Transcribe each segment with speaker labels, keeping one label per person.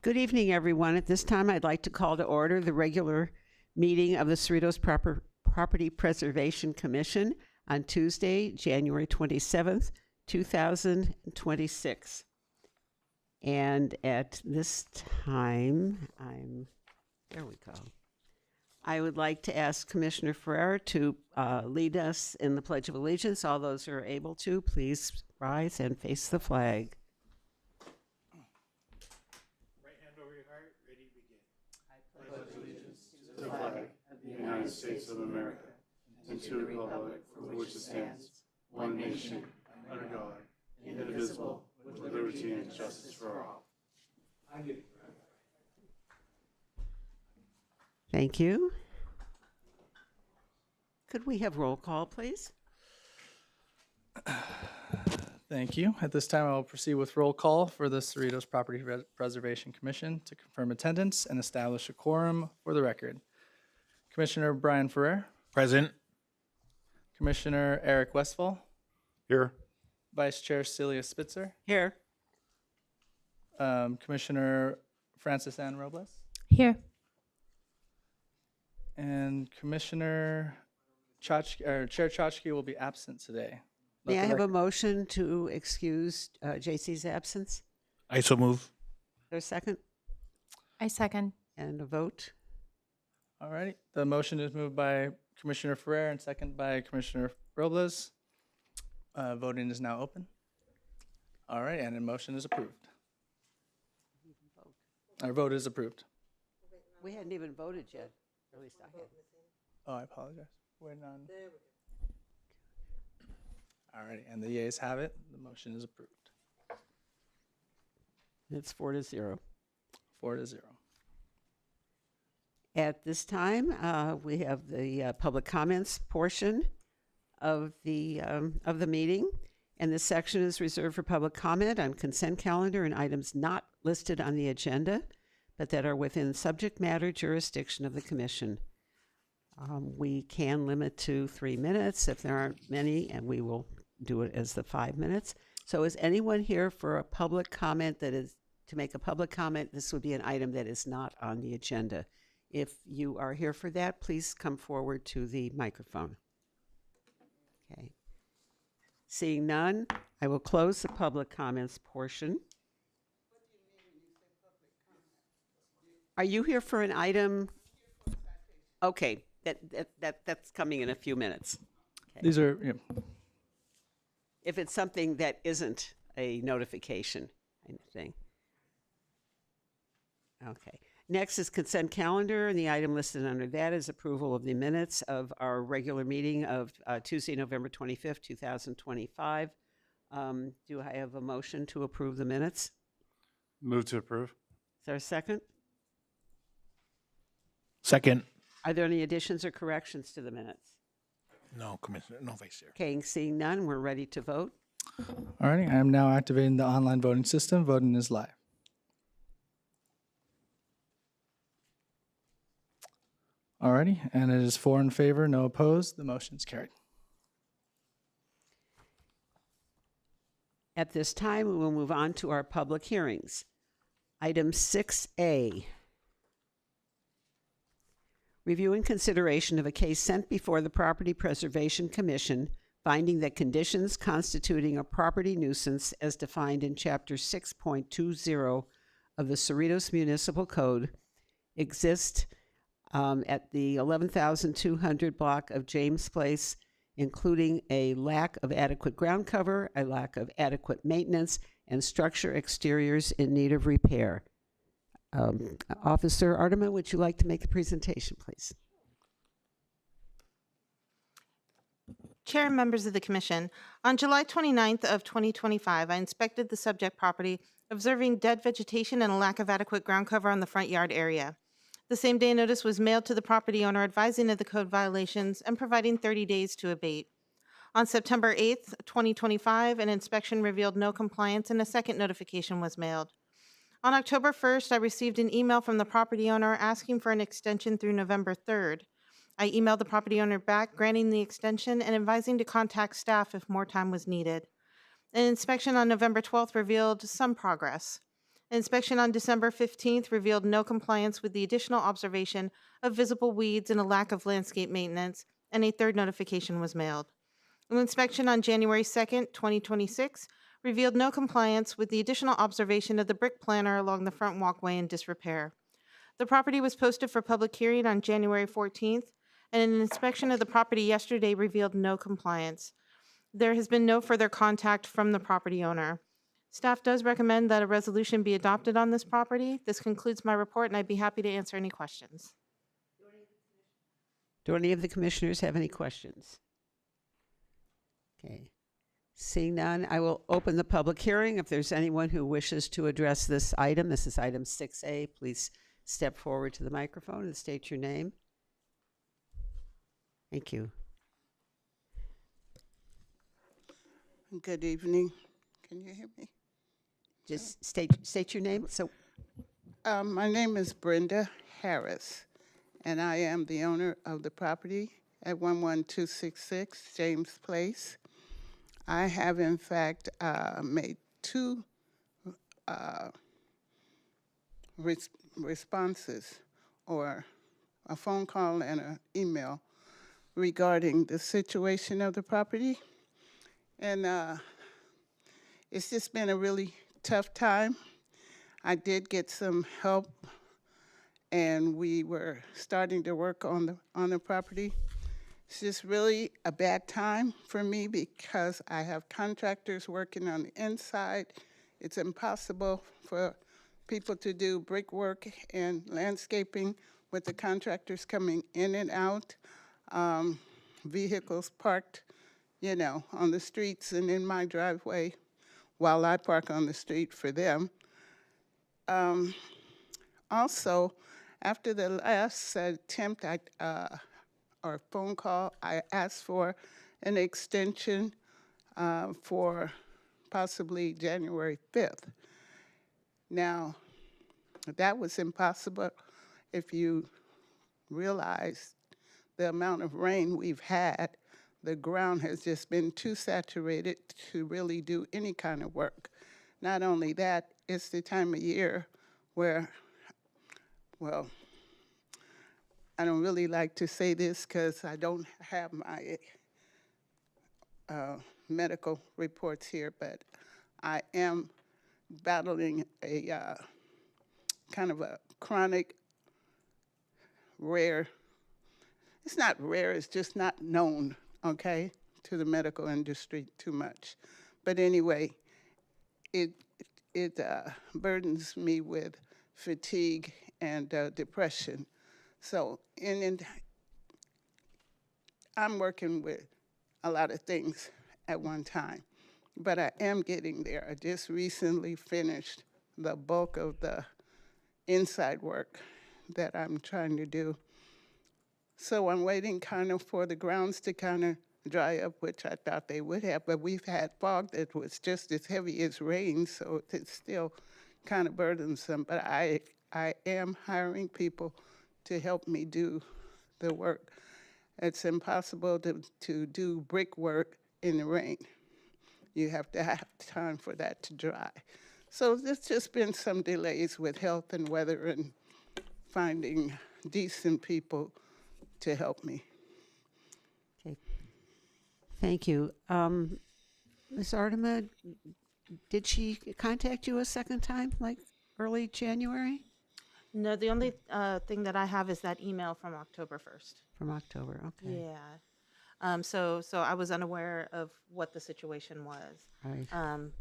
Speaker 1: Good evening, everyone. At this time, I'd like to call to order the regular meeting of the Cerritos Property Preservation Commission on Tuesday, January 27th, 2026. And at this time, there we go. I would like to ask Commissioner Ferrer to lead us in the Pledge of Allegiance. All those who are able to, please rise and face the flag.
Speaker 2: To the flag of the United States of America, and to the republic for which it stands, one nation, under God, indivisible, with liberty and justice for all.
Speaker 1: Thank you. Could we have roll call, please?
Speaker 3: Thank you. At this time, I will proceed with roll call for the Cerritos Property Preservation Commission to confirm attendance and establish a quorum for the record. Commissioner Brian Ferrer,
Speaker 4: Present.
Speaker 3: Commissioner Eric Westfall,
Speaker 4: Here.
Speaker 3: Vice Chair Celia Spitzer,
Speaker 1: Here.
Speaker 3: Commissioner Francis Ann Robles,
Speaker 5: Here.
Speaker 3: and Commissioner Chair Chachki will be absent today.
Speaker 1: May I have a motion to excuse JC's absence?
Speaker 4: I so move.
Speaker 1: Is there a second?
Speaker 5: I second.
Speaker 1: And a vote?
Speaker 3: All righty. The motion is moved by Commissioner Ferrer and second by Commissioner Robles. Voting is now open. All right, and the motion is approved. Our vote is approved.
Speaker 1: We hadn't even voted yet, or at least I hadn't.
Speaker 3: Oh, I apologize. Waiting on. All righty, and the yeas have it. The motion is approved.
Speaker 1: It's 4-0.
Speaker 3: 4-0.
Speaker 1: At this time, we have the public comments portion of the meeting, and this section is reserved for public comment on consent calendar and items not listed on the agenda, but that are within subject matter jurisdiction of the commission. We can limit to 3 minutes if there aren't many, and we will do it as the 5 minutes. So is anyone here for a public comment that is to make a public comment? This would be an item that is not on the agenda. If you are here for that, please come forward to the microphone. Okay. Seeing none, I will close the public comments portion. Are you here for an item? Okay, that's coming in a few minutes. Okay.
Speaker 3: These are,
Speaker 1: If it's something that isn't a notification kind of thing. Okay. Next is consent calendar, and the item listed under that is approval of the minutes of our regular meeting of Tuesday, November 25th, 2025. Do I have a motion to approve the minutes?
Speaker 2: Move to approve.
Speaker 1: Is there a second?
Speaker 4: Second.
Speaker 1: Are there any additions or corrections to the minutes?
Speaker 4: No, Commissioner. No, Vice Chair.
Speaker 1: Okay, seeing none, we're ready to vote.
Speaker 3: all righty. I am now activating the online voting system. Voting is live. All righty, and it is 4 in favor, no opposed. The motion is carried.
Speaker 1: At this time, we will move on to our public hearings. Item 6A. Review and consideration of a case sent before the Property Preservation Commission finding that conditions constituting a property nuisance as defined in Chapter 6.20 of the Cerritos Municipal Code exist at the 11,200 block of James Place, including a lack of adequate ground cover, a lack of adequate maintenance, and structure exteriors in need of repair. Officer Artema, would you like to make a presentation, please?
Speaker 6: Chair and members of the Commission, on July 29th of 2025, I inspected the subject property, observing dead vegetation and a lack of adequate ground cover on the front yard area. The same day, notice was mailed to the property owner advising of the code violations and providing 30 days to abate. On September 8th, 2025, an inspection revealed no compliance and a second notification was mailed. On October 1st, I received an email from the property owner asking for an extension through November 3rd. I emailed the property owner back, granting the extension and advising to contact staff if more time was needed. An inspection on November 12th revealed some progress. Inspection on December 15th revealed no compliance with the additional observation of visible weeds and a lack of landscape maintenance, and a third notification was mailed. An inspection on January 2nd, 2026, revealed no compliance with the additional observation of the brick planter along the front walkway in disrepair. The property was posted for public hearing on January 14th, and an inspection of the property yesterday revealed no compliance. There has been no further contact from the property owner. Staff does recommend that a resolution be adopted on this property. This concludes my report, and I'd be happy to answer any questions.
Speaker 1: Do any of the commissioners have any questions? Okay. Seeing none, I will open the public hearing. If there's anyone who wishes to address this is item 6A, please step forward to the microphone and state your name. Thank you.
Speaker 7: Good evening. Can you hear me?
Speaker 1: Just state your name. So,
Speaker 7: My name is Brenda Harris, and I am the owner of the property at 11266 James Place. I have, in fact, made two responses, or a phone call and an email, regarding the situation of the property. And it's just been a really tough time. I did get some help, and we were starting to work on the property. It's just really a bad time for me because I have contractors working on the inside. It's impossible for people to do brickwork and landscaping with the contractors coming in and out. Vehicles parked, on the streets and in my driveway while I park on the street for them. Also, after the last attempt or phone call, I asked for an extension for possibly January 5th. Now, that was impossible if you realize the amount of rain we've had. The ground has just been too saturated to really do any kind of work. Not only that, it's the time of year where, well, I don't really like to say this because I don't have my medical reports here, but I am battling a kind of a chronic, rare, it's not rare, it's just not known, okay, to the medical industry too much. But anyway, it burdens me with fatigue and depression. So I'm working with a lot of things at one time, but I am getting there. I just recently finished the bulk of the inside work that I'm trying to do. So I'm waiting kind of for the grounds to kind of dry up, which I thought they would have, but we've had fog that was just as heavy as rain, so it's still kind of burdensome. But I am hiring people to help me do the work. It's impossible to do brick work in the rain. You have to have time for that to dry. So there's just been some delays with health and weather and finding decent people to help me.
Speaker 1: okay. Thank you. Ms. Artema, did she contact you a second time, like early January?
Speaker 6: No, the only thing that I have is that email from October 1st.
Speaker 1: From October, okay.
Speaker 6: Yeah. So I was unaware of what the situation was.
Speaker 1: Right.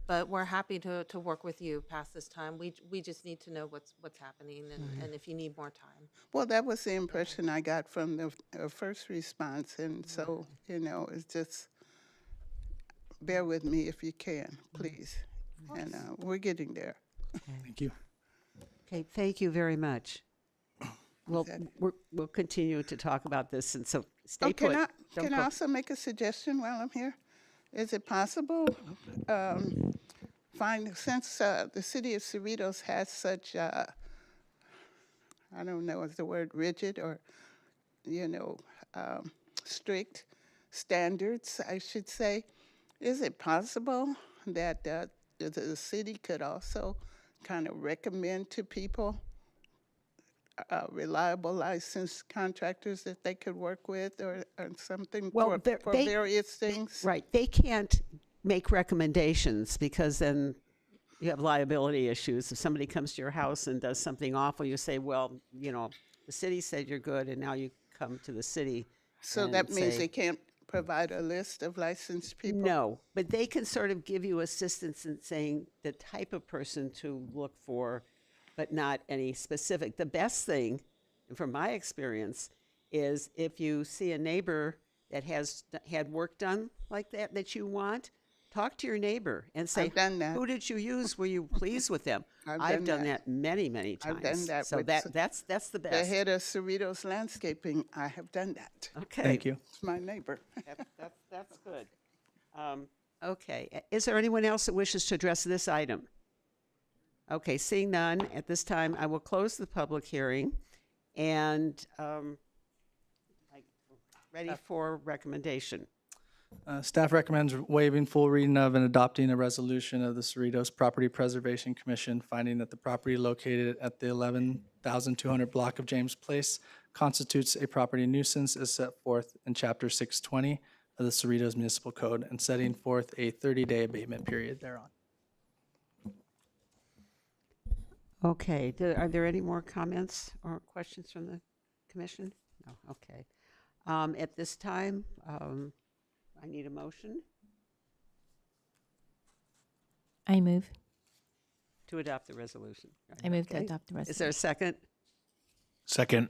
Speaker 6: But we're happy to work with you past this time. We just need to know what's happening and if you need more time.
Speaker 7: Well, that was the impression I got from the first response, and so, it's just, bear with me if you can, please. And we're getting there.
Speaker 3: Thank you.
Speaker 1: Okay, thank you very much. We'll continue to talk about this, and so stay put.
Speaker 7: Can I also make a suggestion while I'm here? Is it possible, since the city of Cerritos has such, I don't know, is the word rigid or, strict standards, I should say, is it possible that the city could also kind of recommend to people reliable licensed contractors that they could work with or something
Speaker 1: Well,
Speaker 7: for various things?
Speaker 1: Right, they can't make recommendations because then you have liability issues. If somebody comes to your house and does something awful, you say, well, you know, the city said you're good, and now you come to the city.
Speaker 7: So
Speaker 1: and
Speaker 7: that means
Speaker 1: say,
Speaker 7: they can't provide a list of licensed people?
Speaker 1: No, but they can sort of give you assistance in saying the type of person to look for, but not any specific. The best thing, from my experience, is if you see a neighbor that has had work done like that you want, talk to your neighbor and say,
Speaker 7: I've done that.
Speaker 1: who did you use? Were you pleased with them?
Speaker 7: I've done that.
Speaker 1: many, many times.
Speaker 7: I've done that
Speaker 1: So
Speaker 7: with
Speaker 1: that's the
Speaker 7: The
Speaker 1: best.
Speaker 7: head of Cerritos Landscaping, I have done that.
Speaker 1: Okay.
Speaker 3: Thank you.
Speaker 7: It's my neighbor.
Speaker 1: That's good. Okay, is there anyone else that wishes to address this item? Okay, seeing none, at this time, I will close the public hearing and ready for recommendation.
Speaker 3: Staff recommends waiving full reading of and adopting a resolution of the Cerritos Property Preservation Commission finding that the property located at the 11,200 block of James Place constitutes a property nuisance as set forth in Chapter 620 of the Cerritos Municipal Code and setting forth a 30-day abatement period thereon.
Speaker 1: Okay, are there any more comments or questions from the commission? No, okay. At this time, I need a motion
Speaker 5: I move.
Speaker 1: to adopt the resolution.
Speaker 5: I move to
Speaker 1: Okay.
Speaker 5: adopt the resolution.
Speaker 1: Is there a second?
Speaker 4: Second.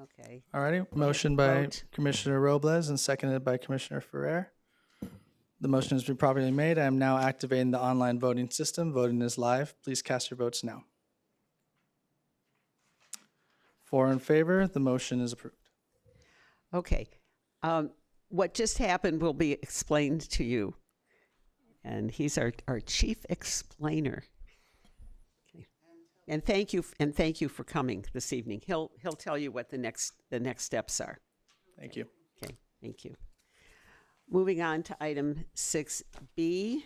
Speaker 1: Okay.
Speaker 3: All righty, motion by
Speaker 1: Vote.
Speaker 3: Commissioner Robles and seconded by Commissioner Ferrer. The motion has been properly made. I am now activating the online voting system. Voting is live. Please cast your votes now. 4 in favor, the motion is approved.
Speaker 1: Okay. What just happened will be explained to you. And he's our chief explainer. Okay. And thank you for coming this evening. He'll tell you what the next steps are.
Speaker 3: Thank you.
Speaker 1: Okay, thank you. Moving on to item 6B.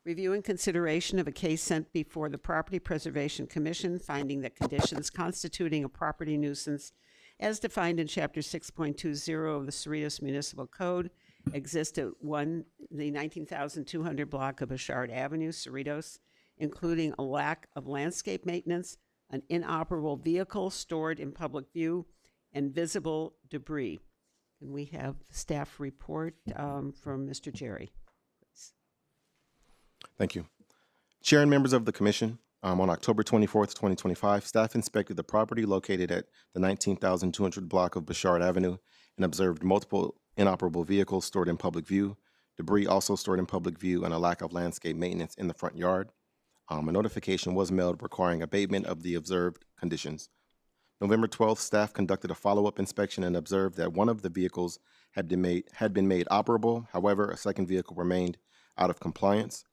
Speaker 1: Review and consideration of a case sent before the Property Preservation Commission finding that conditions constituting a property nuisance as defined in Chapter 6.20 of the Cerritos Municipal Code exist at the 19,200 block of Bouchard Avenue, Cerritos, including a lack of landscape maintenance, an inoperable vehicle stored in public view, and visible debris. Can we have the staff report from Mr. Jerry?
Speaker 8: Thank you. Chair and members of the commission, on October 24th, 2025, staff inspected the property located at the 19,200 block of Bouchard Avenue and observed multiple inoperable vehicles stored in public view, debris also stored in public view, and a lack of landscape maintenance in the front yard. A notification was mailed requiring abatement of the observed conditions. November 12th, staff conducted a follow-up inspection and observed that one of the vehicles had been made operable. However, a second vehicle remained out of compliance.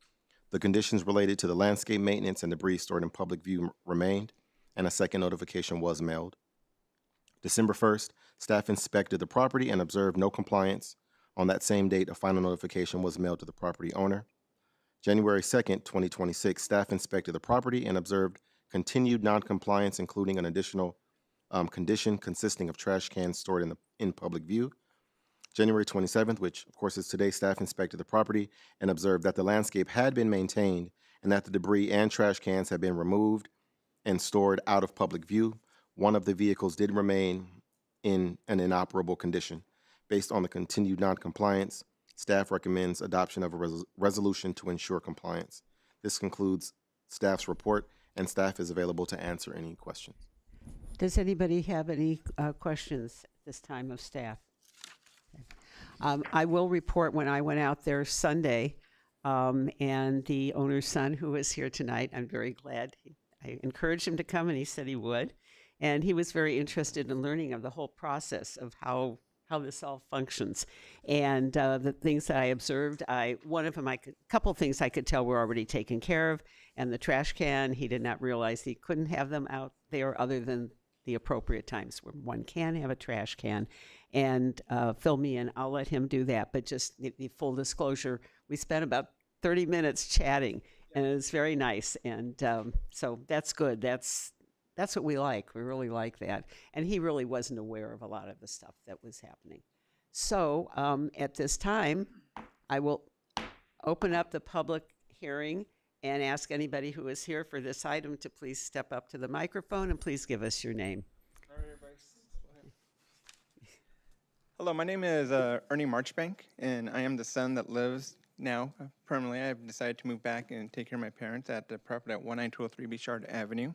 Speaker 8: The conditions related to the landscape maintenance and debris stored in public view remained, and a second notification was mailed. December 1st, staff inspected the property and observed no compliance. On that same date, a final notification was mailed to the property owner. January 2nd, 2026, staff inspected the property and observed continued noncompliance, including an additional condition consisting of trash cans stored in public view. January 27th, which of course is today, staff inspected the property and observed that the landscape had been maintained and that the debris and trash cans had been removed and stored out of public view. One of the vehicles did remain in an inoperable condition. Based on the continued noncompliance, staff recommends adoption of a resolution to ensure compliance. This concludes staff's report, and staff is available to answer any questions.
Speaker 1: Does anybody have any questions at this time of staff? I will report when I went out there Sunday, and the owner's son who is here tonight, I'm very glad. I encouraged him to come, and he said he would. And he was very interested in learning of the whole process of how this all functions. And the things that I observed, a couple things I could tell were already taken care of. And the trash can, he did not realize he couldn't have them out there other than the appropriate times where one can have a trash can. And fill me in, I'll let him do that. But just the full disclosure, we spent about 30 minutes chatting, and it's very nice. And so that's good. That's what we like. We really like that. And he really wasn't aware of a lot of the stuff that was happening. So at this time, I will open up the public hearing and ask anybody who is here for this item to please step up to the microphone and please give us your name.
Speaker 9: Hello, my name is Ernie Marchbank, and I am the son that lives now permanently. I have decided to move back and take care of my parents at the property at 19203 Bouchard Avenue.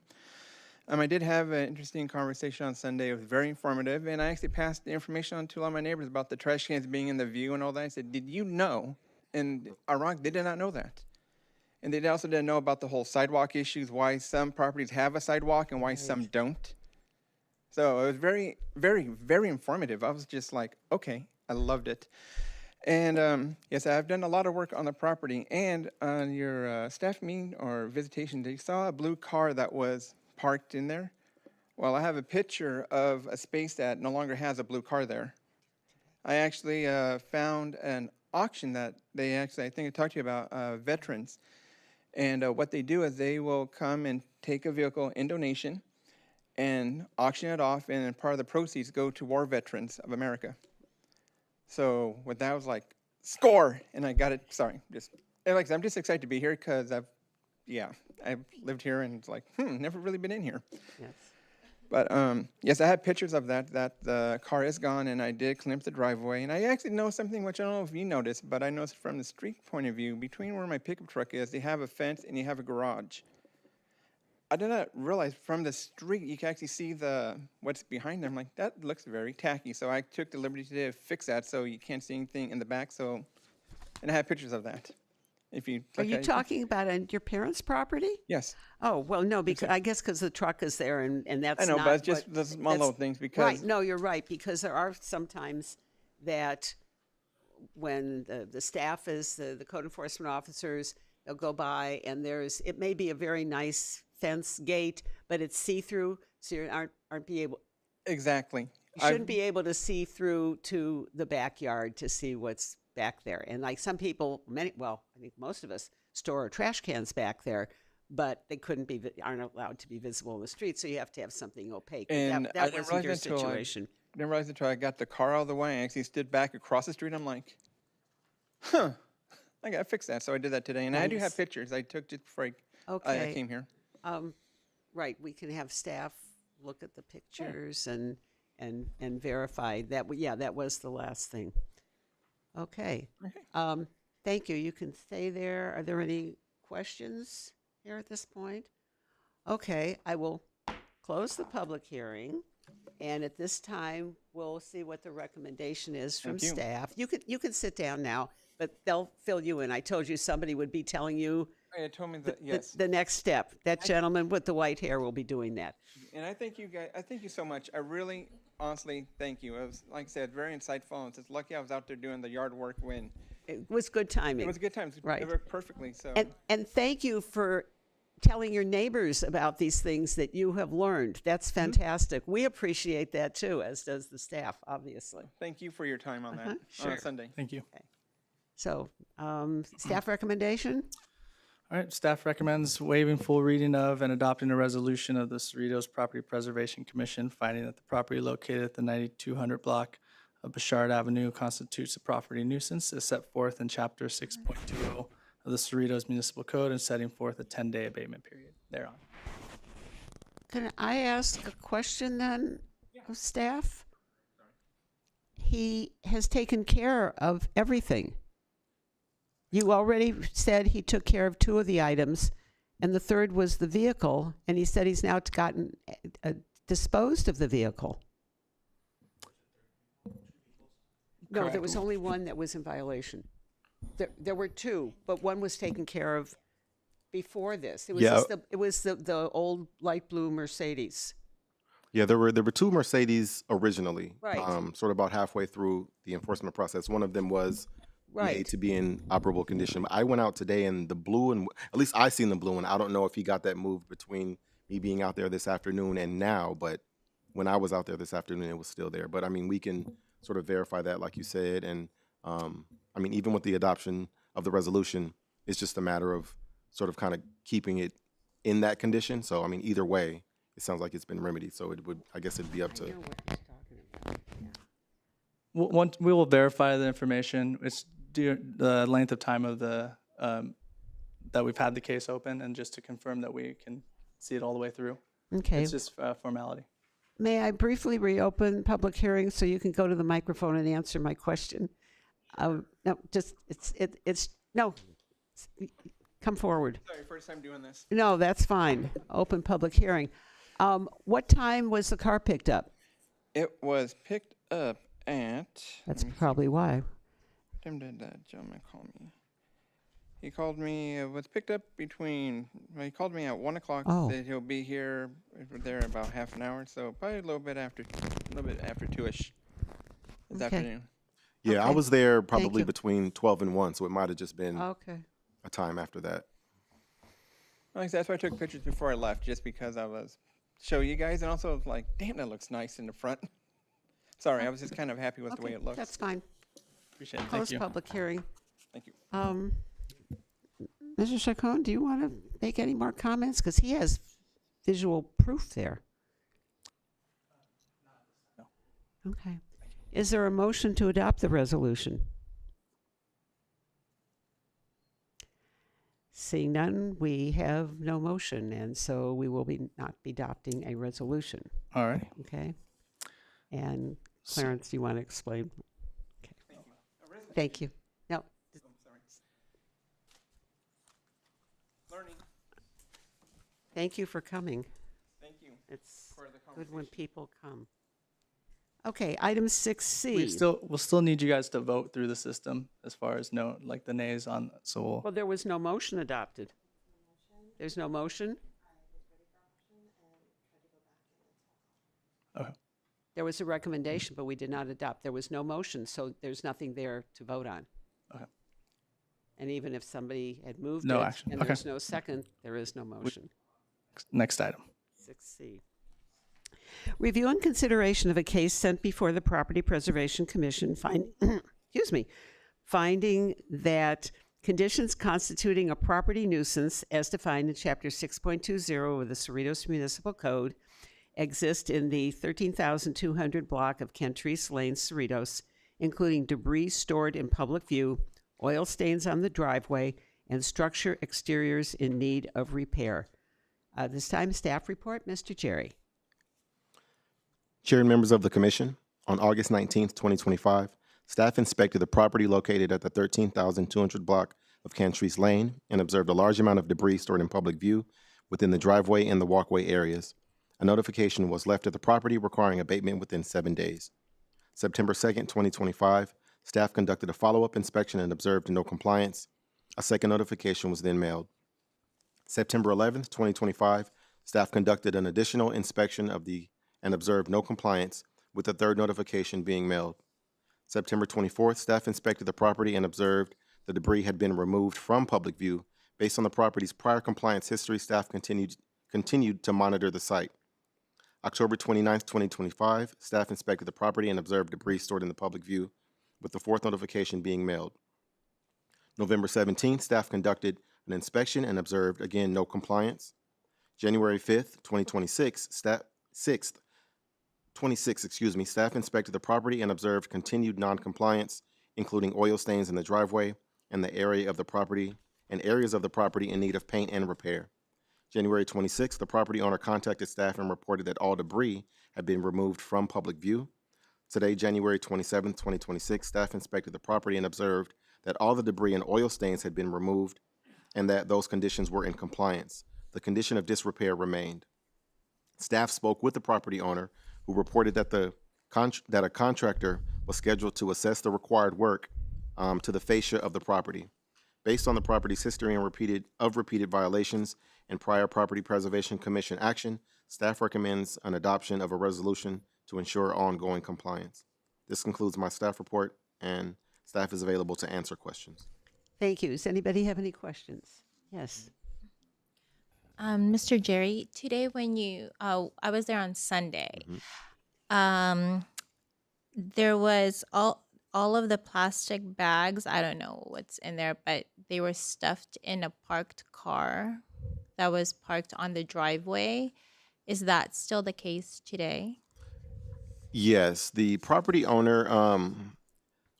Speaker 9: I did have an interesting conversation on Sunday. It was very informative, and I actually passed the information on to a lot of my neighbors about the trash cans being in the view and all that. I said, did you know? And ironic, they did not know that. And they also didn't know about the whole sidewalk issues, why some properties have a sidewalk and why some don't. So it was very, very, very informative. I was just like, okay, I loved it. And yes, I've done a lot of work on the property. And on your staff meeting or visitation, they saw a blue car that was parked in there. Well, I have a picture of a space that no longer has a blue car there. I actually found an auction that they actually, I think I talked to you about, veterans. And what they do is they will come and take a vehicle in donation and auction it off, and then part of the proceeds go to war veterans of America. So with that, I was like, score! And I got it, sorry, I'm just excited to be here because I've lived here and it's like, never really been in here.
Speaker 1: Yes.
Speaker 9: But yes, I have pictures of that the car is gone, and I did clean up the driveway. And I actually know something which I don't know if you noticed, but I noticed from the street point of view, between where my pickup truck is, they have a fence and you have a garage. I did not realize from the street you can actually see what's behind them. Like, that looks very tacky. So I took the liberty to fix that so you can't see anything in the back. So, and I have pictures of that. If you
Speaker 1: Are you talking about on your parents' property?
Speaker 9: Yes.
Speaker 1: Oh, well, no, because I guess because the truck is there and that's
Speaker 9: I know,
Speaker 1: not
Speaker 9: but it's just
Speaker 1: what-
Speaker 9: the small
Speaker 1: that's-
Speaker 9: little things because
Speaker 1: Right, no, you're right, because there are sometimes that when the staff is, the code enforcement officers, they'll go by and it may be a very nice fence gate, but it's see-through, so you aren't be able,
Speaker 9: exactly.
Speaker 1: you shouldn't be able to see through to the backyard to see what's back there. And like some people, I think most of us store our trash cans back there, but they aren't allowed to be visible in the street, so you have to have something opaque.
Speaker 9: And I
Speaker 1: that
Speaker 9: didn't
Speaker 1: wasn't your
Speaker 9: realize until
Speaker 1: situation.
Speaker 9: Didn't realize until I got the car out of the way. I actually stood back across the street. I'm like, I gotta fix that. So I did that today, and I do
Speaker 1: Nice.
Speaker 9: have pictures I took just before I
Speaker 1: Okay.
Speaker 9: came here.
Speaker 1: Right, we can have staff look at the pictures and verify that. That was the last thing. Okay. Thank you. You can stay there. Are there any questions here at this point? Okay, I will close the public hearing, and at this time, we'll see what the recommendation is from
Speaker 9: Thank you.
Speaker 1: staff. You can sit down now, but they'll fill you in. I told you somebody would be telling you
Speaker 9: It told me that yes,
Speaker 1: the next step. That gentleman with the white hair will be doing that.
Speaker 9: and I thank you guys. I thank you so much. I really, honestly, thank you. It was, like I said, very insightful. And it's lucky I was out there doing the yard work when
Speaker 1: It was good timing.
Speaker 9: it was a good time.
Speaker 1: Right.
Speaker 9: It worked perfectly. So
Speaker 1: And thank you for telling your neighbors about these things that you have learned. That's fantastic. We appreciate that too, as does the staff, obviously.
Speaker 9: thank you for your time on that on
Speaker 1: sure.
Speaker 9: a Sunday.
Speaker 3: Thank you.
Speaker 1: So, staff recommendation?
Speaker 3: All right, staff recommends waiving full reading of and adopting a resolution of the Cerritos Property Preservation Commission finding that the property located at the 9200 block of Bouchard Avenue constitutes a property nuisance as set forth in Chapter 6.20 of the Cerritos Municipal Code and setting forth a 10-day abatement period thereon.
Speaker 1: Can I ask a question then of staff? He has taken care of everything. You already said he took care of 2 of the items, and the third was the vehicle, and he said he's now gotten disposed of the vehicle. No, there was only one that was in violation. There were 2, but one was taken care of before this. It was
Speaker 8: Yeah.
Speaker 1: the old light blue Mercedes.
Speaker 8: Yeah, there were 2 Mercedes originally.
Speaker 1: Right.
Speaker 8: Sort of about halfway through the enforcement process. One of them was
Speaker 1: Right.
Speaker 8: made to be in operable condition. I went out today and the blue one, at least I seen the blue one. I don't know if he got that moved between me being out there this afternoon and now, but when I was out there this afternoon, it was still there. But I mean, we can sort of verify that, like you said. And I mean, even with the adoption of the resolution, it's just a matter of sort of kind of keeping it in that condition. So, I mean, either way, it sounds like it's been remedied. So it would, I guess it'd be up to,
Speaker 3: We will verify the information. It's the length of time of the, that we've had the case open, and just to confirm that we can see it all the way through.
Speaker 1: Okay.
Speaker 3: It's just formality.
Speaker 1: May I briefly reopen public hearing so you can go to the microphone and answer my question? No, just, no, come forward.
Speaker 9: Sorry, first time doing this.
Speaker 1: No, that's fine. Open public hearing. What time was the car picked up?
Speaker 9: It was picked up at.
Speaker 1: That's probably why.
Speaker 9: What time did that gentleman call me? He called me, it was picked up between, well, he called me at 1 o'clock,
Speaker 1: Oh.
Speaker 9: said he'll be here, there about half an hour, so probably a little bit after 2-ish this
Speaker 1: Okay.
Speaker 9: afternoon.
Speaker 8: yeah, I
Speaker 1: Okay.
Speaker 8: was there
Speaker 1: Thank
Speaker 8: probably
Speaker 1: you.
Speaker 8: between 12 and 1, so it might have just been
Speaker 1: Okay.
Speaker 8: a time after that.
Speaker 9: Like I said, that's why I took pictures before I left, just because I was show you guys, and also like, damn, that looks nice in the front. Sorry, I was just kind of happy with the way
Speaker 1: Okay,
Speaker 9: it looks.
Speaker 1: that's fine.
Speaker 3: Appreciate it. Thank
Speaker 1: Close
Speaker 3: you.
Speaker 1: public hearing.
Speaker 9: Thank you.
Speaker 1: Mr. Chacon, do you want to make any more comments? Because he has visual proof there.
Speaker 3: No.
Speaker 1: Okay. Is there a motion to adopt the resolution? Seeing none, we have no motion, and so we will be not be adopting a resolution.
Speaker 3: All right.
Speaker 1: Okay? And Clarence, do you want to explain? Okay. Thank you. No,
Speaker 9: Learning.
Speaker 1: thank you for coming.
Speaker 9: Thank you
Speaker 1: It's
Speaker 9: for the
Speaker 1: good when
Speaker 9: conversation.
Speaker 1: people come. Okay, item 6C.
Speaker 3: We'll still need you guys to vote through the system as far as like the nays on, so we'll.
Speaker 1: Well, there was no motion adopted. There's no motion?
Speaker 3: Okay.
Speaker 1: There was a recommendation, but we did not adopt. There was no motion, so there's nothing there to vote on.
Speaker 3: Okay.
Speaker 1: And even if somebody had moved
Speaker 3: No
Speaker 1: it
Speaker 3: action.
Speaker 1: and
Speaker 3: Okay.
Speaker 1: there's no second, there is no motion.
Speaker 3: Next item.
Speaker 1: 6C. Review and consideration of a case sent before the Property Preservation Commission finding that conditions constituting a property nuisance as defined in Chapter 6.20 of the Cerritos Municipal Code exist in the 13,200 block of Kentreese Lane, Cerritos, including debris stored in public view, oil stains on the driveway, and structure exteriors in need of repair. This time, staff report, Mr. Jerry.
Speaker 8: Chair and members of the commission, on August 19th, 2025, staff inspected the property located at the 13,200 block of Kentreese Lane and observed a large amount of debris stored in public view within the driveway and the walkway areas. A notification was left at the property requiring abatement within 7 days. September 2nd, 2025, staff conducted a follow-up inspection and observed no compliance. A second notification was then mailed. September 11th, 2025, staff conducted an additional inspection and observed no compliance, with the third notification being mailed. September 24th, staff inspected the property and observed the debris had been removed from public view. Based on the property's prior compliance history, staff continued to monitor the site. October 29th, 2025, staff inspected the property and observed debris stored in the public view, with the fourth notification being mailed. November 17th, staff conducted an inspection and observed, again, no compliance. January 5th, 2026, staff inspected the property and observed continued non-compliance, including oil stains in the driveway and areas of the property in need of paint and repair. January 26th, the property owner contacted staff and reported that all debris had been removed from public view. Today, January 27th, 2026, staff inspected the property and observed that all the debris and oil stains had been removed and that those conditions were in compliance. The condition of disrepair remained. Staff spoke with the property owner, who reported that that a contractor was scheduled to assess the required work to the fascia of the property. Based on the property's history and repeated violations and prior Property Preservation Commission action, staff recommends an adoption of a resolution to ensure ongoing compliance. This concludes my staff report, and staff is available to answer questions.
Speaker 1: Thank you. Does anybody have any questions? Yes.
Speaker 5: Mr. Jerry, today when I was there on Sunday. There was all all of the plastic bags, I don't know what's in there, but they were stuffed in a parked car that was parked on the driveway. Is that still the case today?
Speaker 8: Yes, the property owner,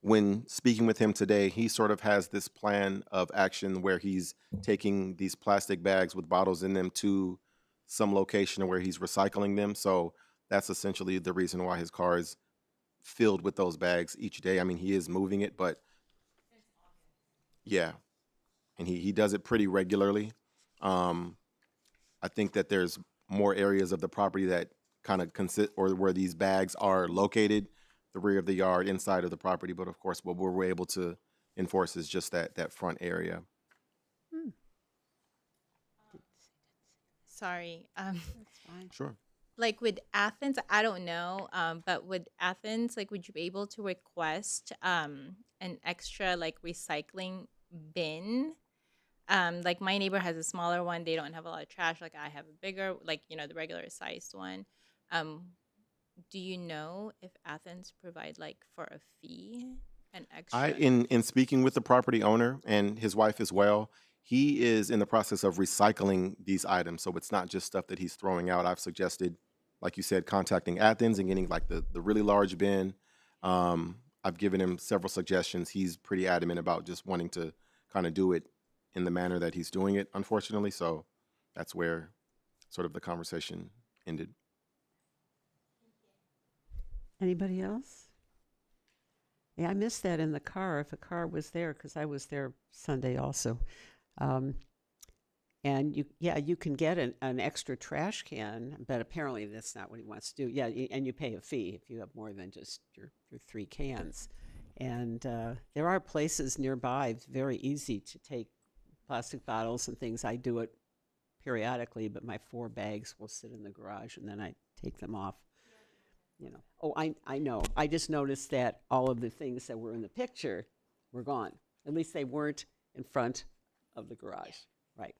Speaker 8: when speaking with him today, he sort of has this plan of action where he's taking these plastic bags with bottles in them to some location where he's recycling them. So that's essentially the reason why his car is filled with those bags each day. I mean, he is moving it, but yeah, and he does it pretty regularly. I think that there's more areas of the property that kind of consist or where these bags are located, the rear of the yard, inside of the property. But of course, what we're able to enforce is just that front area.
Speaker 5: Sorry.
Speaker 8: Sure.
Speaker 5: Like with Athens, I don't know, but with Athens, like, would you be able to request an extra like recycling bin? Like my neighbor has a smaller one; they don't have a lot of trash. Like I have a bigger, like the regular sized one. Do you know if Athens provide like for a fee an extra?
Speaker 8: In speaking with the property owner and his wife as well, he is in the process of recycling these items. So it's not just stuff that he's throwing out. I've suggested, like you said, contacting Athens and getting like the really large bin. I've given him several suggestions. He's pretty adamant about just wanting to kind of do it in the manner that he's doing it, unfortunately. So that's where sort of the conversation ended.
Speaker 1: Anybody else? Yeah, I missed that in the car, if a car was there, because I was there Sunday also. And you can get an extra trash can, but apparently that's not what he wants to do. Yeah, and you pay a fee if you have more than just your 3 cans. And there are places nearby, it's very easy to take plastic bottles and things. I do it periodically, but my 4 bags will sit in the garage and then I take them off. Oh, I know. I just noticed that all of the things that were in the picture were gone. At least they weren't in front of the garage. Right.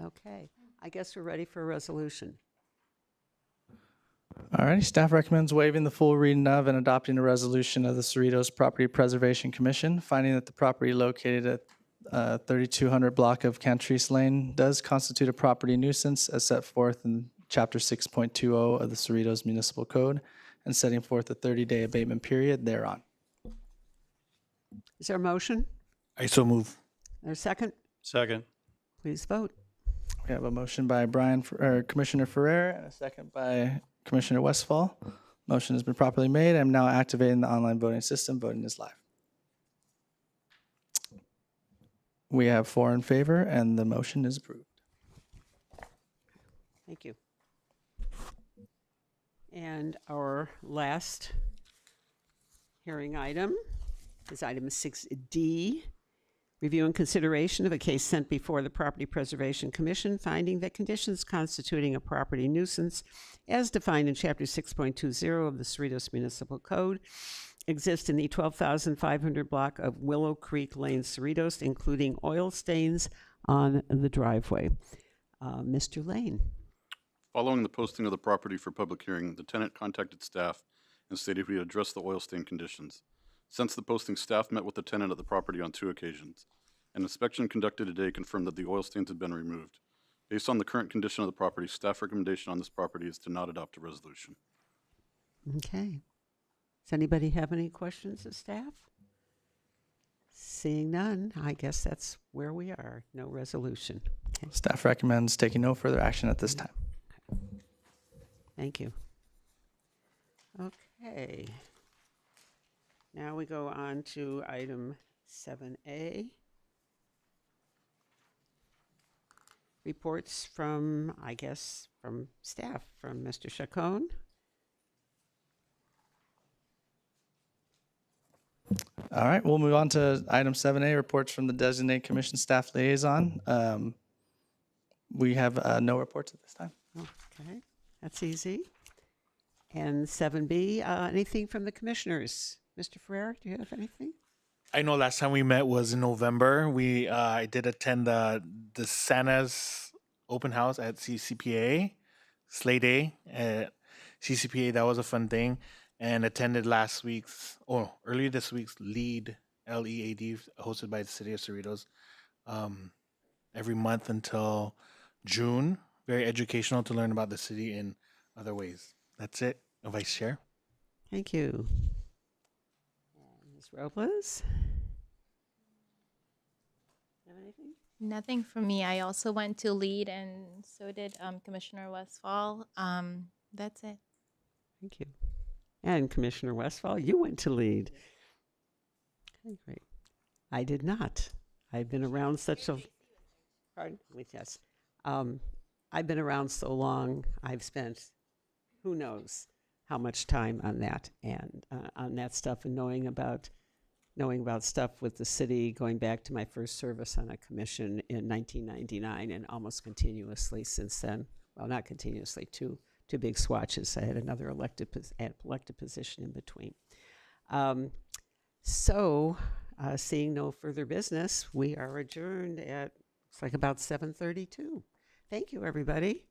Speaker 1: Okay. I guess we're ready for a resolution.
Speaker 3: All righty, staff recommends waiving the full reading of and adopting a resolution of the Cerritos Property Preservation Commission, finding that the property located at 3200 block of Cantrice Lane does constitute a property nuisance as set forth in Chapter 6.20 of the Cerritos Municipal Code, and setting forth a 30-day abatement period thereon.
Speaker 1: Is there a motion?
Speaker 4: I so move.
Speaker 1: Or a second?
Speaker 2: Second.
Speaker 1: Please vote.
Speaker 3: We have a motion by Commissioner Ferrer and a second by Commissioner Westfall. Motion has been properly made. I'm now activating the online voting system. Voting is live. We have 4 in favor, and the motion is approved.
Speaker 1: Thank you. And our last hearing item is item 6D, review and consideration of a case sent before the Property Preservation Commission, finding that conditions constituting a property nuisance, as defined in Chapter 6.20 of the Cerritos Municipal Code, exist in the 12,500 block of Willow Creek Lane, Cerritos, including oil stains on the driveway. Mr. Lane.
Speaker 10: Following the posting of the property for public hearing, the tenant contacted staff and stated we had addressed the oil stain conditions. Since the posting, staff met with the tenant at the property on 2 occasions. An inspection conducted today confirmed that the oil stains had been removed. Based on the current condition of the property, staff recommendation on this property is to not adopt a resolution.
Speaker 1: Okay. Does anybody have any questions of staff? Seeing none, I guess that's where we are. No resolution. Okay.
Speaker 3: Staff recommends taking no further action at this time.
Speaker 1: Thank you. Okay. Now we go on to item 7A. Reports from staff, from Mr. Chacon.
Speaker 3: All right, we'll move on to item 7A, reports from the designated commission staff liaison. We have no reports at this time.
Speaker 1: Okay, that's easy. And 7B, anything from the commissioners? Mr. Ferrer, do you have anything?
Speaker 4: I know last time we met was in November. I did attend the Santa's open house at CCPA, Slay Day at CCPA. That was a fun thing. and attended earlier this week's LEAD, LEAD, hosted by the City of Cerritos, every month until June. Very educational to learn about the city in other ways. That's it, Vice Chair.
Speaker 1: Thank you. Ms. Robles? Have anything?
Speaker 5: Nothing from me. I also went to LEAD, and so did Commissioner Westfall. That's it.
Speaker 1: Thank you. And Commissioner Westfall, you went to LEAD. Okay, great. I did not. I've been around such a... Pardon? Yes. I've been around so long, I've spent who knows how much time on that and on that stuff, and knowing about stuff with the city, going back to my first service on a commission in 1999 and almost continuously since then. Well, not continuously, two big swatches. I had another elected position in between. Seeing no further business, we are adjourned at, looks like about 7:32. Thank you, everybody.